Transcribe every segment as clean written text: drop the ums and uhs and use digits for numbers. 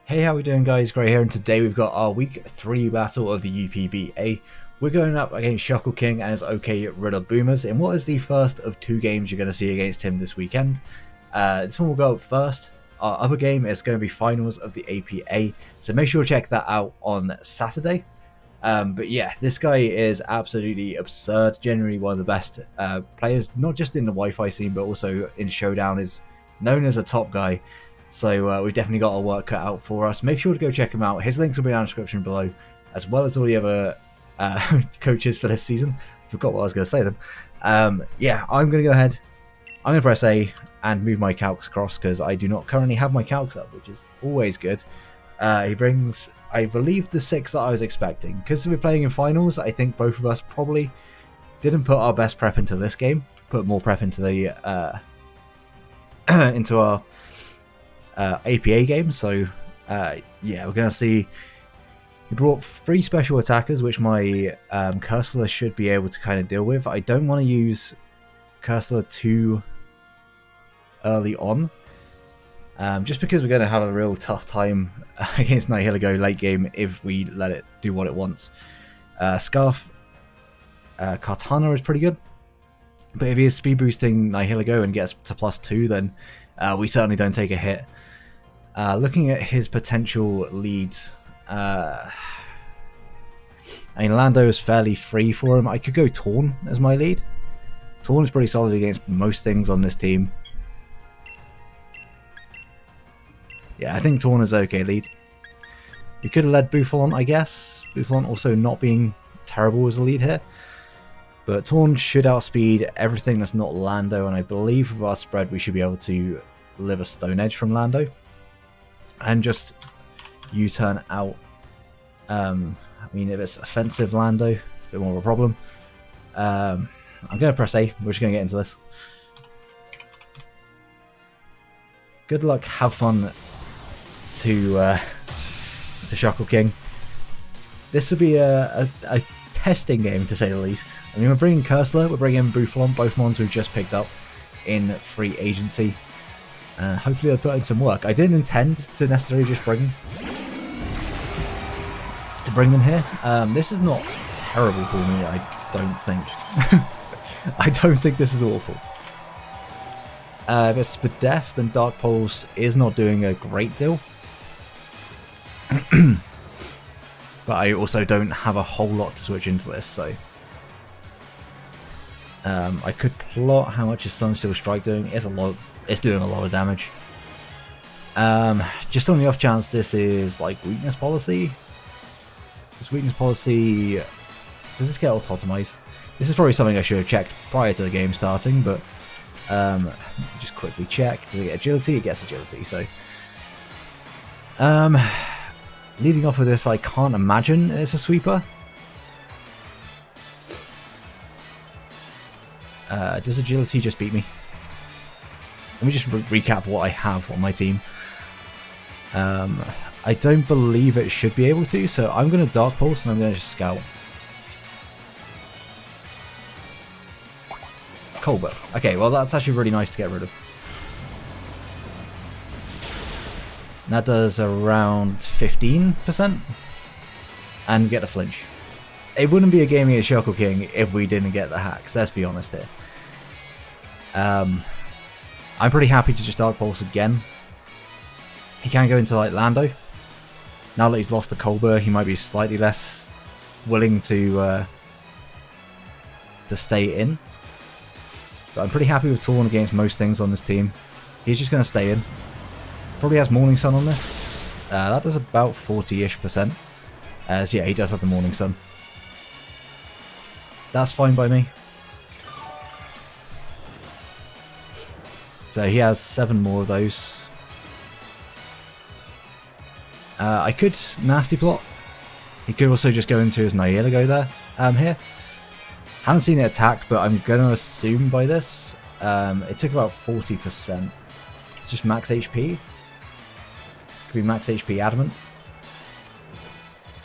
Hey, how we doing, guys? Gray here, and today we've got our week 3 battle of the UPBA. We're going up against ShuckleKing and his OK Rillaboomers in what is the first of 2 games you're going to see against him this weekend. This one will go up first. Our other game is going to be finals of the APA, so make sure to check that out on Saturday. But yeah, this guy is absolutely absurd. Generally one of the best players, not just in the Wi-Fi scene, but also in Showdown. Is known as a top guy. So we've definitely got our work cut out for us. Make sure to go check him out. His links will be down in the description below, as well as all the other coaches for this season. Forgot what I was going to say then. Yeah, I'm going to go ahead. I'm going to press A and move my calcs across because I do not currently have my calcs up, which is always good. He brings, I believe, the 6 that I was expecting. Because we're playing in finals, I think both of us probably didn't put our best prep into this game. Put more prep into the into our APA game. So yeah, we're going to see. He brought 3 special attackers, which my Cursor should be able to kind of deal with. I don't want to use Cursor too early on, just because we're going to have a real tough time against Nihiligo late game if we let it do what it wants. Scarf Katana is pretty good, but if he is speed boosting Nihiligo and gets to +2, then we certainly don't take a hit. Looking at his potential leads, I mean, Lando is fairly free for him. I could go Torn as my lead. Torn is pretty solid against most things on this team. Yeah, I think Torn is okay lead. We could have led Bouffalon, I guess. Bouffalon also not being terrible as a lead here. But Torn should outspeed everything that's not Lando, and I believe with our spread we should be able to live a Stone Edge from Lando. And just U-turn out. I mean, if it's offensive Lando, it's a bit more of a problem. I'm going to press A. We're just going to get into this. Good luck. Have fun to ShuckleKing. This will be a testing game, to say the least. I mean, we're bringing Cursor, we're bringing Bouffalon, both ones we've just picked up in free agency. Hopefully they'll put in some work. I didn't intend to necessarily just bring them here. This is not terrible for me, I don't think. I don't think this is awful. If it's for Death, then Dark Pulse is not doing a great deal. But I also don't have a whole lot to switch into this, so I could plot how much is Sunsteel Strike doing. It's a lot. It's doing a lot of damage. Just on the off chance this is like weakness policy. This weakness policy, does this get autotomized? This is probably something I should have checked prior to the game starting, but just quickly check. Does it get agility? It gets agility. So leading off with this, I can't imagine it's a sweeper. Does agility just beat me? Let me just recap what I have on my team. I don't believe it should be able to, so I'm going to Dark Pulse and I'm going to just Scout. It's Colbert. Okay, well that's actually really nice to get rid of. That does around 15%. And get a flinch. It wouldn't be a game against ShuckleKing if we didn't get the hacks, let's be honest here. I'm pretty happy to just Dark Pulse again. He can go into like Lando. Now that he's lost the Colbert, he might be slightly less willing to stay in. But I'm pretty happy with Torn against most things on this team. He's just going to stay in. Probably has Morning Sun on this. That does about 40-ish%. So yeah, he does have the Morning Sun. That's fine by me. So he has 7 more of those. I could nasty plot. He could also just go into his Nihiligo there. Here. Haven't seen it attack, but I'm going to assume by this. It took about 40%. It's just max HP. Could be max HP Adamant.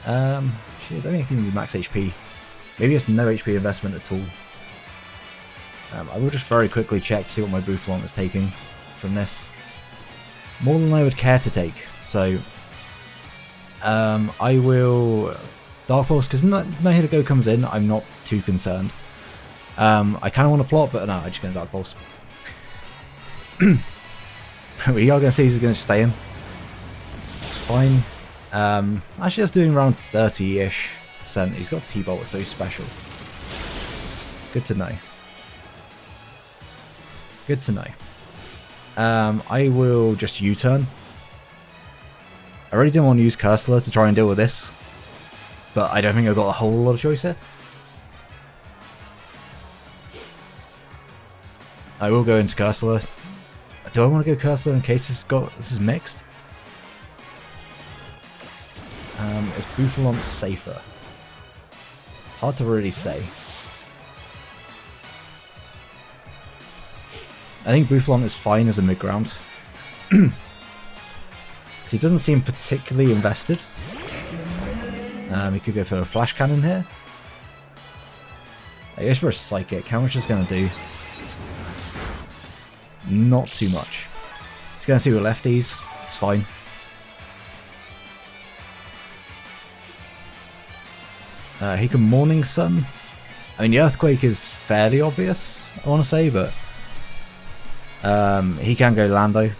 Shit, I don't think it can be max HP. Maybe it's no HP investment at all. I will just very quickly check to see what my Bouffalon is taking from this. More than I would care to take, so I will Dark Pulse, because No Hit to Go comes in, I'm not too concerned. I kind of want to plot, but no, I'm just going to Dark Pulse. We are going to see he's going to stay in. It's fine. Actually, that's doing around 30-ish %. He's got T-Bolt, so he's special. Good to know. Good to know. I will just U-turn. I really didn't want to use Cursor to try and deal with this, but I don't think I've got a whole lot of choice here. I will go into Cursor. Do I want to go Cursor in case this is mixed? Is Bouffalon safer? Hard to really say. I think Bouffalon is fine as a mid-ground. He doesn't seem particularly invested. He could go for a Flash Cannon here. I guess for a Psychic, how much is it going to do? Not too much. He's going to see with lefties. It's fine. He can Morning Sun. I mean, the Earthquake is fairly obvious, I want to say, but he can go Lando.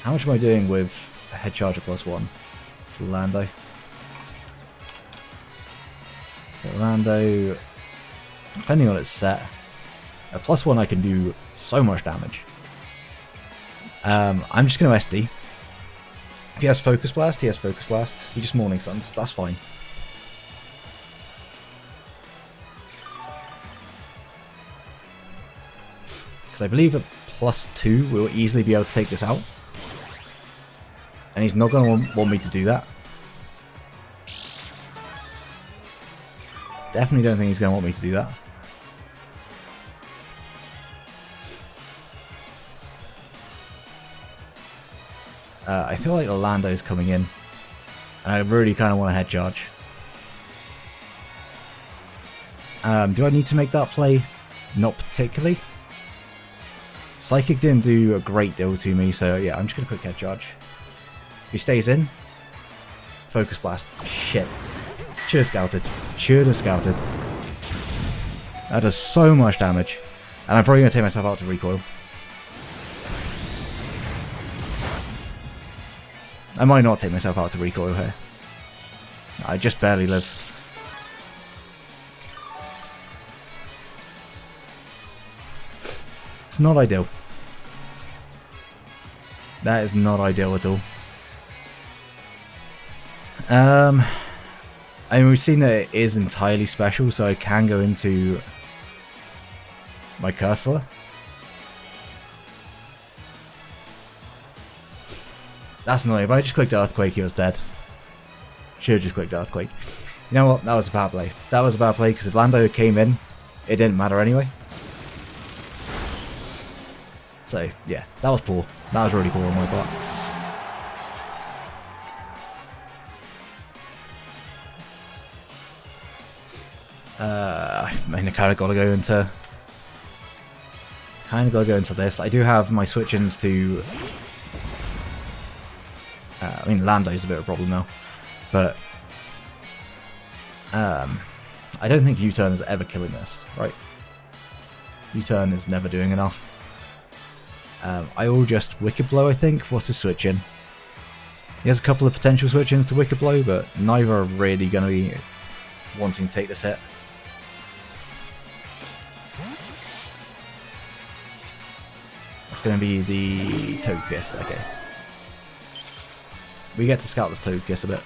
How much am I doing with a Head Charger +1 to Lando? So Lando, depending on its set, a +1 I can do so much damage. I'm just going to SD. If he has Focus Blast, he has Focus Blast. He just Morning Suns, that's fine. Because I believe a +2 will easily be able to take this out. And he's not going to want me to do that. Definitely don't think he's going to want me to do that. I feel like Orlando's coming in. And I really kind of want a head charge. Do I need to make that play? Not particularly. Psychic didn't do a great deal to me, so yeah, I'm just going to click head charge. If he stays in, Focus Blast. Shit. Should have scouted. Should have scouted. That does so much damage. And I'm probably going to take myself out to recoil. I might not take myself out to recoil here. I just barely live. It's not ideal. That is not ideal at all. I mean, we've seen that it is entirely special, so I can go into my Cursor. That's annoying. If I just clicked Earthquake, he was dead. Should have just clicked Earthquake. You know what? That was a bad play. That was a bad play, because if Lando came in, it didn't matter anyway. So, yeah, that was poor. That was really poor on my part. I mean, I kind of got to go into... this. I do have my switch-ins to... I mean, Lando's a bit of a problem now. But... I don't think U-turn is ever killing this, right? U-turn is never doing enough. I will just Wicked Blow, I think. What's his switch-in? He has a couple of potential switch-ins to Wicked Blow, but neither are really going to be wanting to take this hit. It's going to be the Togekiss, okay. We get to scout this Togekiss a bit.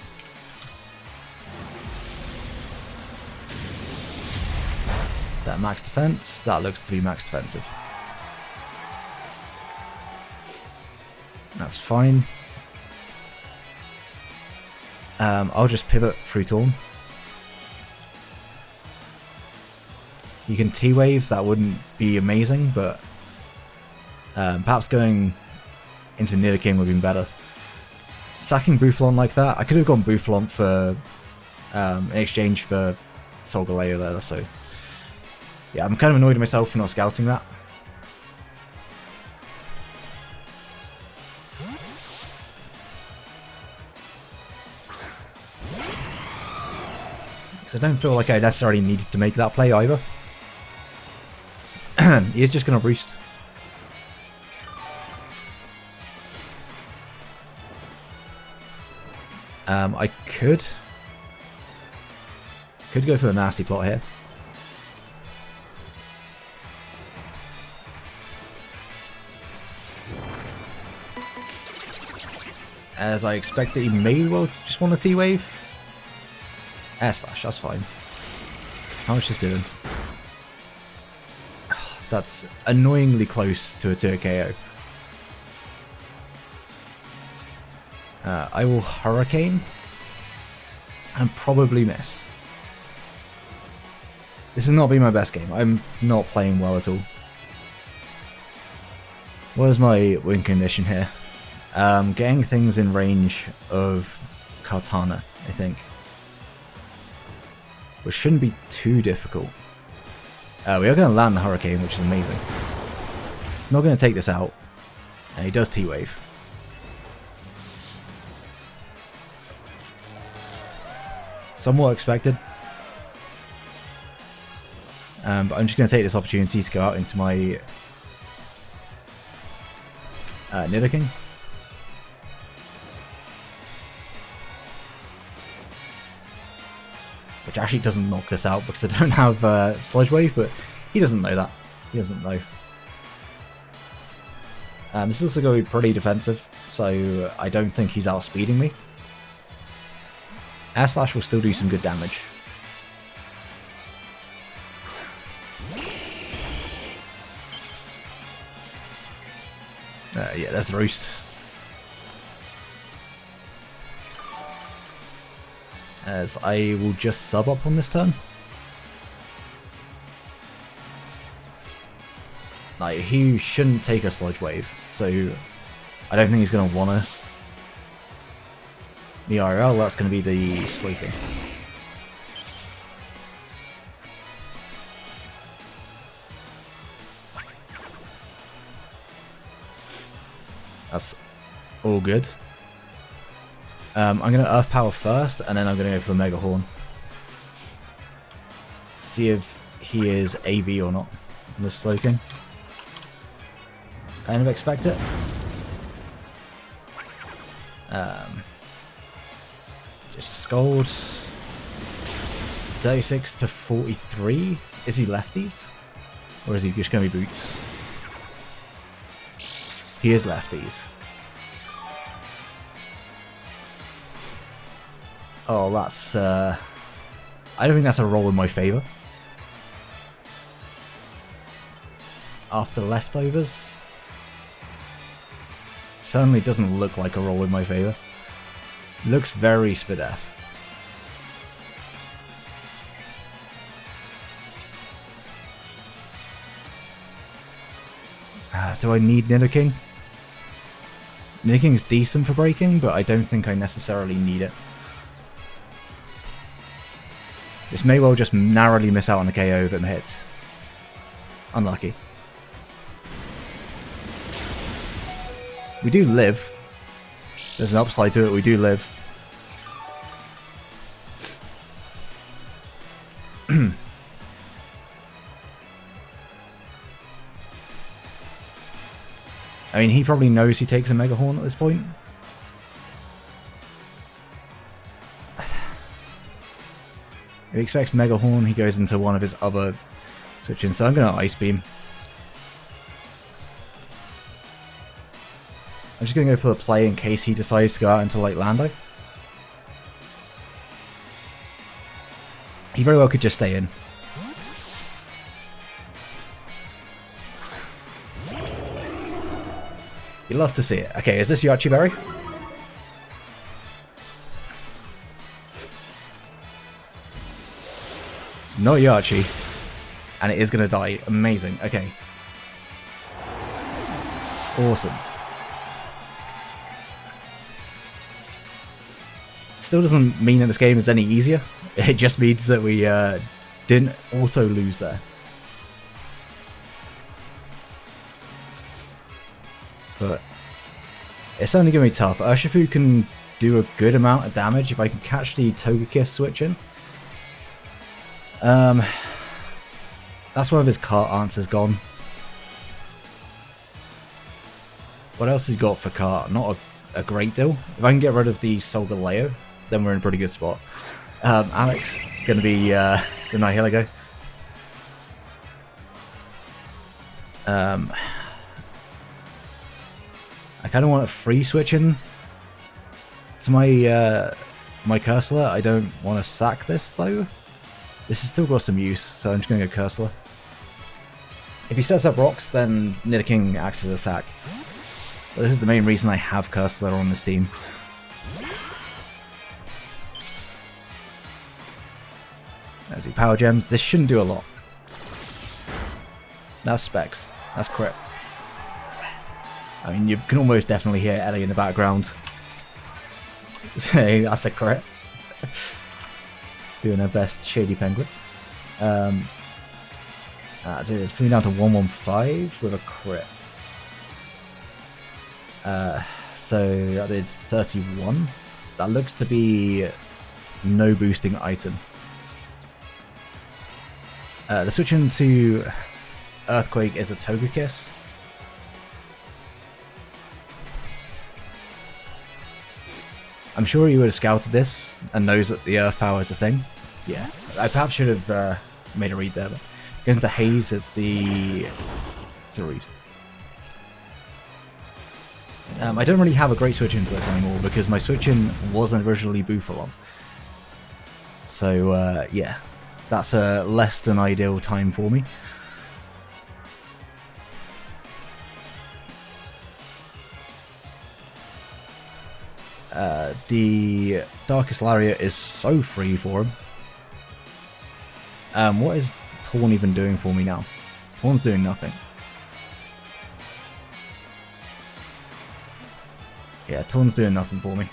Is that max defense? That looks to be max defensive. That's fine. I'll just pivot through Torn. You can T-Wave, that wouldn't be amazing, but perhaps going into NIDOKING would have been better. Sacking Bouffalon like that, I could have gone Bouffalon for in exchange for Solgaleo there, so yeah, I'm kind of annoyed at myself for not scouting that. Because I don't feel like I necessarily needed to make that play either. He is just going to roost. I could go for a nasty plot here. As I expect that he may well just want a T-Wave. Air Slash, that's fine. How much is doing? That's annoyingly close to a 2 KO. I will Hurricane and probably miss. This has not been my best game. I'm not playing well at all. What is my win condition here? Getting things in range of Kartana, I think. Which shouldn't be too difficult. We are going to land the Hurricane, which is amazing. He's not going to take this out. And he does T-Wave. Somewhat expected. But I'm just going to take this opportunity to go out into my NIDOKING. Which actually doesn't knock this out because I don't have Sludge Wave, but he doesn't know that. He doesn't know. This is also going to be pretty defensive, so I don't think he's outspeeding me. Air Slash will still do some good damage. Yeah, there's the roost. As I will just sub up on this turn. Like, he shouldn't take a Sludge Wave, so I don't think he's going to want to. The IRL, that's going to be the sleeping. That's all good. I'm going to Earth Power first, and then I'm going to go for the Mega Horn. See if he is AV or not in this ShuckleKing. Kind of expect it. Just a Scold. 36 to 43. Is he lefties? Or is he just going to be boots? He is lefties. Oh, that's... I don't think that's a roll in my favour. After leftovers. Certainly doesn't look like a roll in my favour. Looks very Spadef. Do I need NIDOKING? NIDOKING is decent for breaking, but I don't think I necessarily need it. This may well just narrowly miss out on a KO if it hits. Unlucky. We do live. There's an upside to it, we do live. I mean, he probably knows he takes a Mega Horn at this point. If he expects Mega Horn, he goes into one of his other switch-ins, so I'm going to Ice Beam. I'm just going to go for the play in case he decides to go out into like Lando. He very well could just stay in. You'd love to see it. Okay, is this Yachi Berry? It's not Yachi. And it is going to die. Amazing. Okay. Awesome. Still doesn't mean that this game is any easier. It just means that we didn't auto lose there. But it's only going to be tough. Urshifu can do a good amount of damage if I can catch the Togekiss switch in. That's one of his cart answers gone. What else has he got for cart? Not a great deal. If I can get rid of the Solgaleo, then we're in a pretty good spot. Alex, gonna be the Nihilego. I kind of want to free switch in to my my Cursor. I don't want to sack this though. This has still got some use, so I'm just going to go Cursor. If he sets up rocks, then NIDOKING acts as a sack. But this is the main reason I have Cursor on this team. As he power gems, this shouldn't do a lot. That's specs. That's crit. I mean, you can almost definitely hear Ellie in the background. That's a crit. Doing her best Shady Penguin. It's putting down to 115 with a crit. So that did 31. That looks to be no boosting item. The switch into Earthquake is a Togekiss. I'm sure he would have scouted this and knows that the Earth Power is a thing. Yeah, I perhaps should have made a read there, but goes into Haze, it's a read. I don't really have a great switch into this anymore because my switch in wasn't originally Bufalon. So yeah, that's a less than ideal time for me. The Darkest Lariat is so free for him. What is Torn even doing for me now? Torn's doing nothing. Yeah, Torn's doing nothing for me.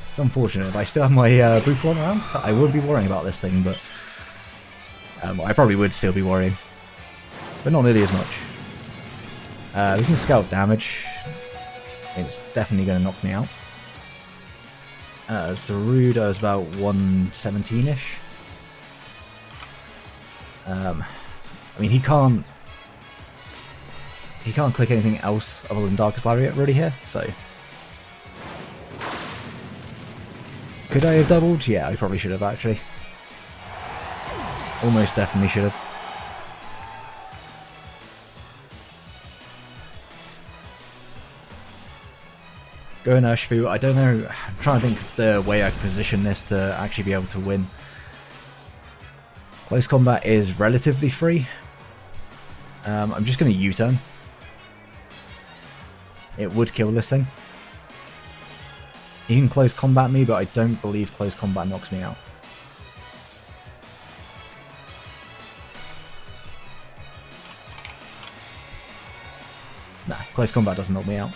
It's unfortunate. If I still have my Bufalon around, I would be worrying about this thing, but I probably would still be worrying. But not nearly as much. We can scout damage. It's definitely going to knock me out. Zaruda is about 117-ish. I mean, he can't click anything else other than Darkest Lariat really here, so... Could I have doubled? Yeah, I probably should have actually. Almost definitely should have. Go in Urshifu. I don't know. I'm trying to think of the way I can position this to actually be able to win. Close combat is relatively free. I'm just going to U-turn. It would kill this thing. He can close combat me, but I don't believe close combat knocks me out. Nah, close combat doesn't knock me out.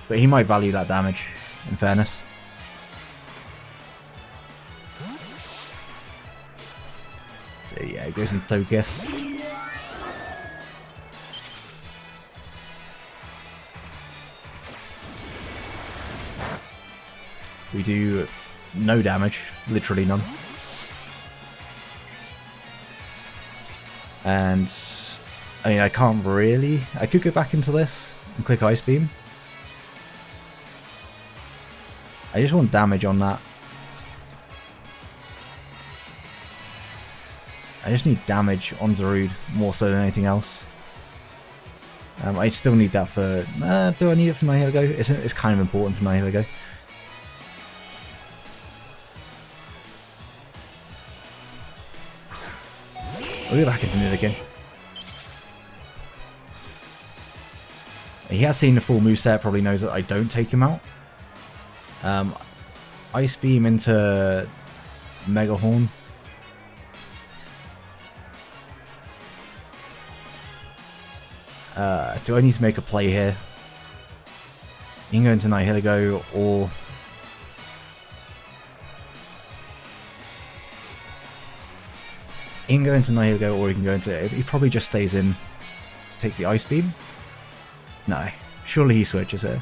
But he might value that damage, in fairness. So yeah, it goes into Togekiss. We do no damage, literally none. And I mean, I can't really. I could go back into this and click Ice Beam. I just want damage on that. I just need damage on Zarude more so than anything else. I still need that for... do I need it for Nihilego? It's kind of important for Nihilego. We'll go back into NIDOKING. He has seen the full moveset, probably knows that I don't take him out. Ice Beam into Mega Horn. Do I need to make a play here? You can go into Nihilego or... You can go into Nihilego or you can go into... He probably just stays in to take the Ice Beam. No, surely he switches here.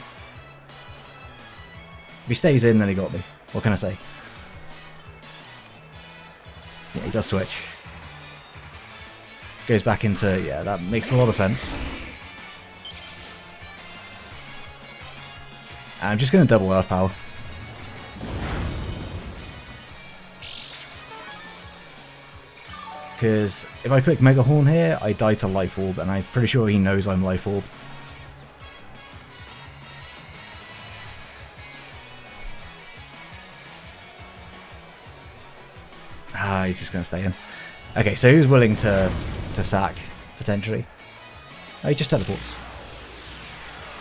If he stays in, then he got me. What can I say? Yeah, he does switch. Goes back into... Yeah, that makes a lot of sense. And I'm just going to double Earth Power. Because if I click Mega Horn here, I die to Life Orb, and I'm pretty sure he knows I'm Life Orb. Ah, he's just going to stay in. Okay, so he's willing to sack, potentially. Oh, he just teleports.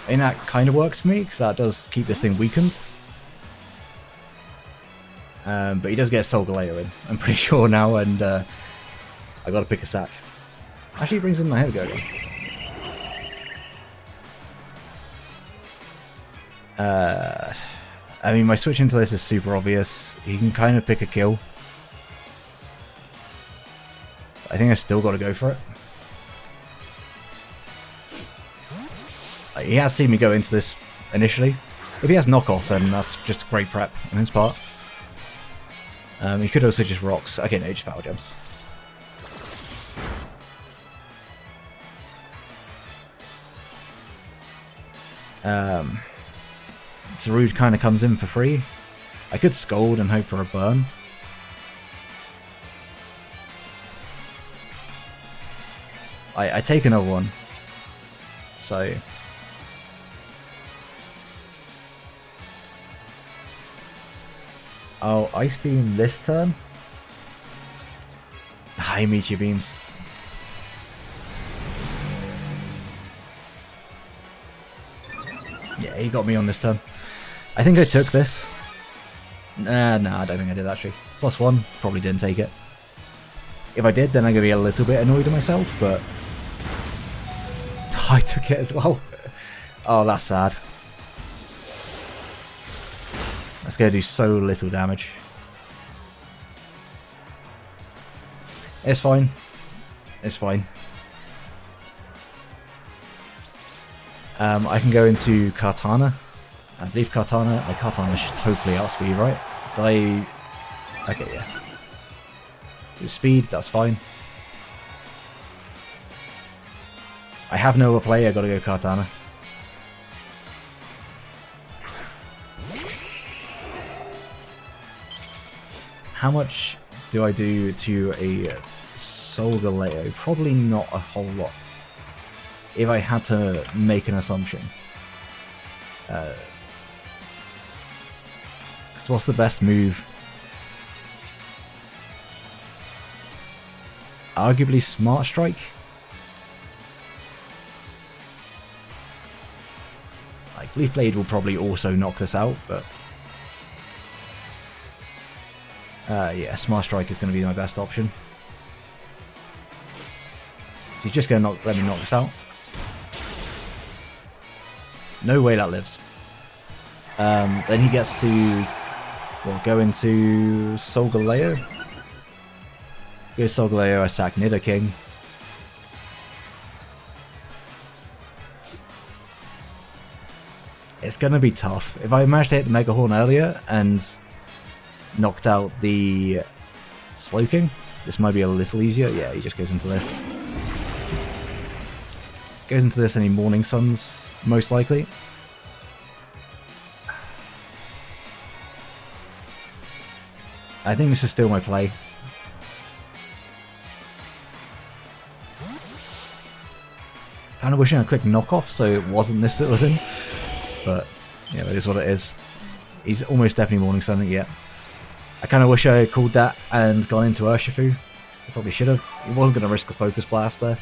And that kind of works for me, because that does keep this thing weakened. But he does get Soul Galeo in, I'm pretty sure now, and I gotta pick a sack. Actually, he brings in my head go again. I mean, my switch into this is super obvious. He can kind of pick a kill. I think I still got to go for it. He has seen me go into this initially. If he has knockoff, then that's just great prep on his part. He could also just rocks. Okay, no, just Power Gems. Zarude kind of comes in for free. I could Scold and hope for a burn. I take another one. So... Oh, Ice Beam this turn? Hi, Meteor Beams. Yeah, he got me on this turn. I think I took this. Nah, I don't think I did actually. +1, probably didn't take it. If I did, then I'm going to be a little bit annoyed at myself, but... I took it as well. Oh, that's sad. That's going to do so little damage. It's fine. It's fine. I can go into Kartana. I believe Kartana. My Kartana should hopefully outspeed, right? Did I... Okay, yeah. Speed, that's fine. I have no other play, I gotta go Kartana. How much do I do to a Soul Galeo? Probably not a whole lot. If I had to make an assumption. So what's the best move? Arguably Smart Strike? Like, Leaf Blade will probably also knock this out, but... yeah, Smart Strike is going to be my best option. So he's just going to let me knock this out. No way that lives. Then he gets to... well, go into Soul Galeo. Go Soul Galeo, I sack NIDOKING. It's going to be tough. If I managed to hit the Mega Horn earlier and knocked out the ShuckleKing, this might be a little easier. Yeah, he just goes into this. Goes into this and he Morning Suns, most likely. I think this is still my play. Kind of wishing I clicked knockoff so it wasn't this that was in. But, yeah, it is what it is. He's almost definitely Morning Sunning, yeah. I kind of wish I had called that and gone into Urshifu. I probably should have. He wasn't going to risk the Focus Blast there.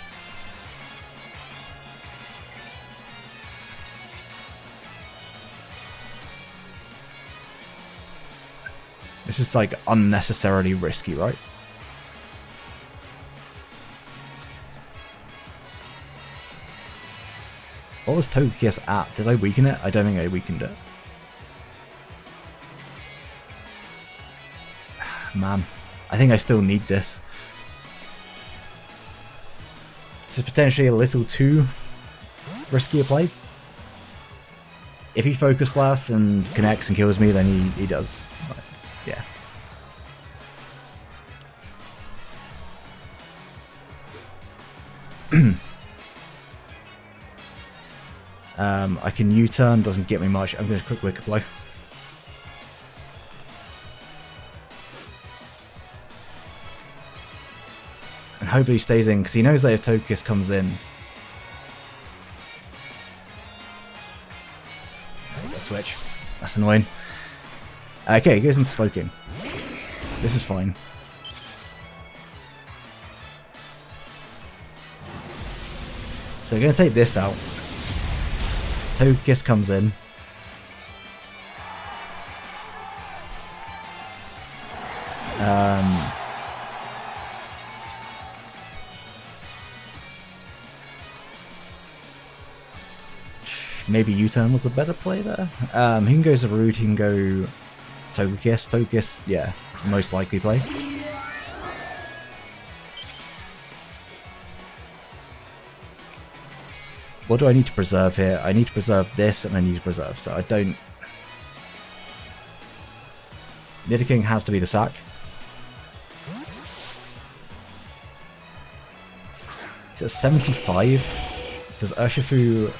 This is like unnecessarily risky, right? What was Togekiss at? Did I weaken it? I don't think I weakened it. Man, I think I still need this. This is potentially a little too risky a play. if he focus blasts and connects and kills me, then he does. Yeah. I can U-turn, doesn't get me much. I'm going to click Wicked Blow. And hopefully he stays in, because he knows that if Togekiss comes in... Switch. That's annoying. Okay, he goes into ShuckleKing. This is fine. So we're going to take this out. Togekiss comes in. Maybe U-turn was the better play there. He can go Zarude, he can go Togekiss. Togekiss, yeah, most likely play. What do I need to preserve here? I need to preserve this, and I need to preserve, so I don't... NIDOKING has to be the sack. He's at 75. Does Urshifu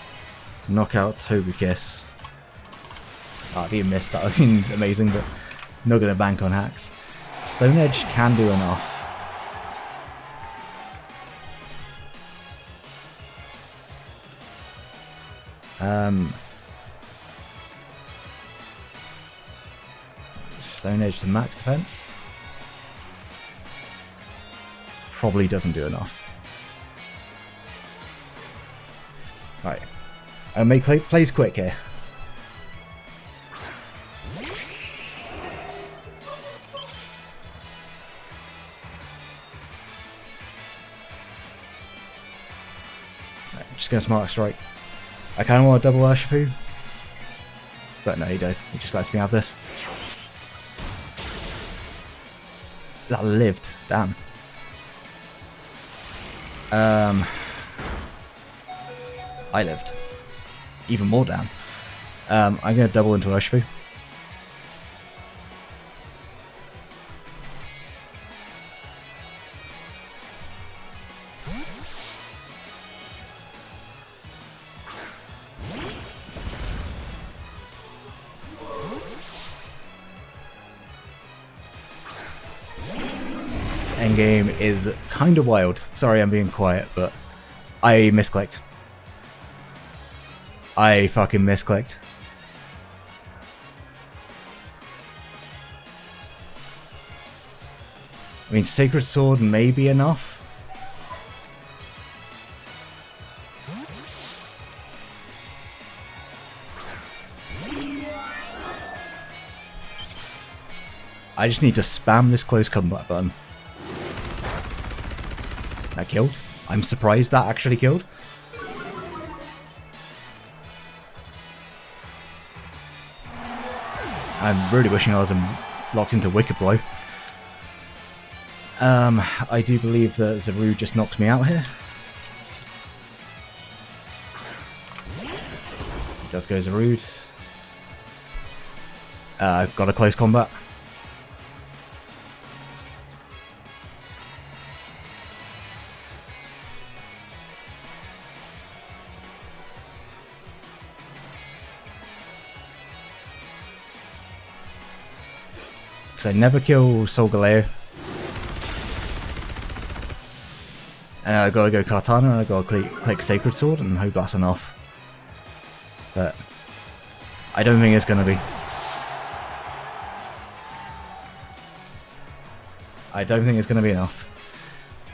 knock out Togekiss? Oh, if he missed, that would have been amazing, but not going to bank on hacks. Stone Edge can do enough. Stone Edge to max defense probably doesn't do enough. Right, I'll make plays quick here. Right, just gonna Smart Strike. I kind of want to double Urshifu, but no, he does. He just lets me have this. That lived. Damn. I lived. Even more damn. I'm going to double into Urshifu. Endgame is kind of wild. Sorry I'm being quiet, but I misclicked. I fucking misclicked. I mean, Sacred Sword may be enough. I just need to spam this close combat button. That killed. I'm surprised that actually killed. I'm really wishing I was locked into Wicked Blow. I do believe that Zarude just knocks me out here. It does go Zarude. Got a close combat. Because I never kill Solgaleo. And I gotta go Kartana, and I gotta click Sacred Sword and hope that's enough. But I don't think it's gonna be. I don't think it's gonna be enough.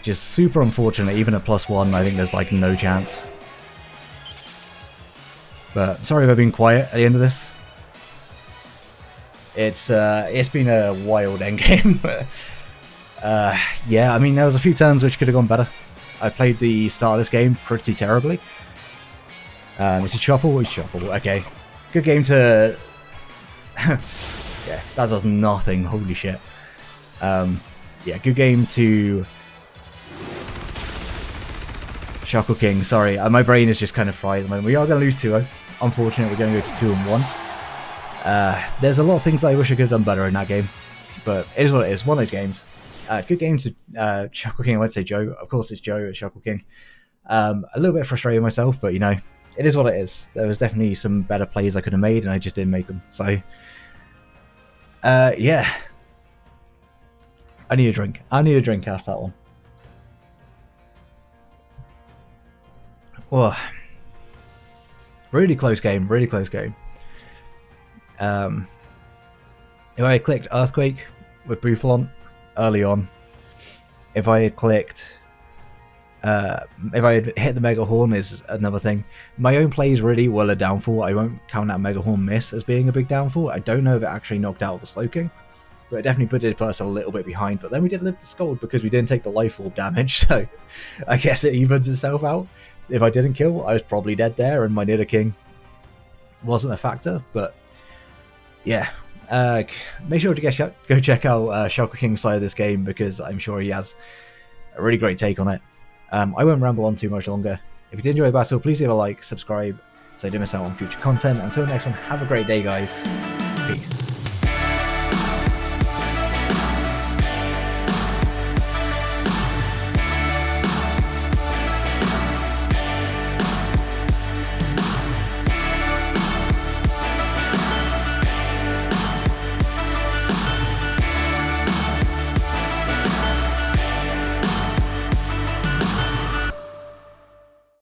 Just super unfortunate, even at +1, I think there's like no chance. But sorry if I've been quiet at the end of this. It's been a wild endgame. Yeah, I mean, there was a few turns which could have gone better. I played the start of this game pretty terribly. Is he Shuffle? He's Shuffle. Okay. Good game to... yeah, that does nothing. Holy shit. Yeah, good game to... ShuckleKing. Sorry, my brain is just kind of fried at the moment. We are going to lose 2-0. unfortunate we're going to go to 2 and 1. There's a lot of things I wish I could have done better in that game, but it is what it is. One of those games. Good game to ShuckleKing. I won't say Joe. Of course, it's Joe at ShuckleKing. A little bit frustrated myself, but you know, it is what it is. There was definitely some better plays I could have made, and I just didn't make them. So, yeah. I need a drink. I need a drink after that one. Well, really close game. Really close game. If I had clicked Earthquake with Bouffalon early on, if I had clicked, if I had hit the Mega Horn is another thing. My own plays really were a downfall. I won't count that Mega Horn miss as being a big downfall. I don't know if it actually knocked out the ShuckleKing, but it definitely put us a little bit behind. But then we did live the Scald because we didn't take the Life Orb damage, so I guess it evens itself out. If I didn't kill, I was probably dead there, and my NIDOKIng wasn't a factor. But yeah, make sure to go check out ShuckleKing's side of this game, because I'm sure he has a really great take on it. I won't ramble on too much longer. If you did enjoy the battle, please leave a like, subscribe, so you don't miss out on future content. Until next one, have a great day, guys. Peace.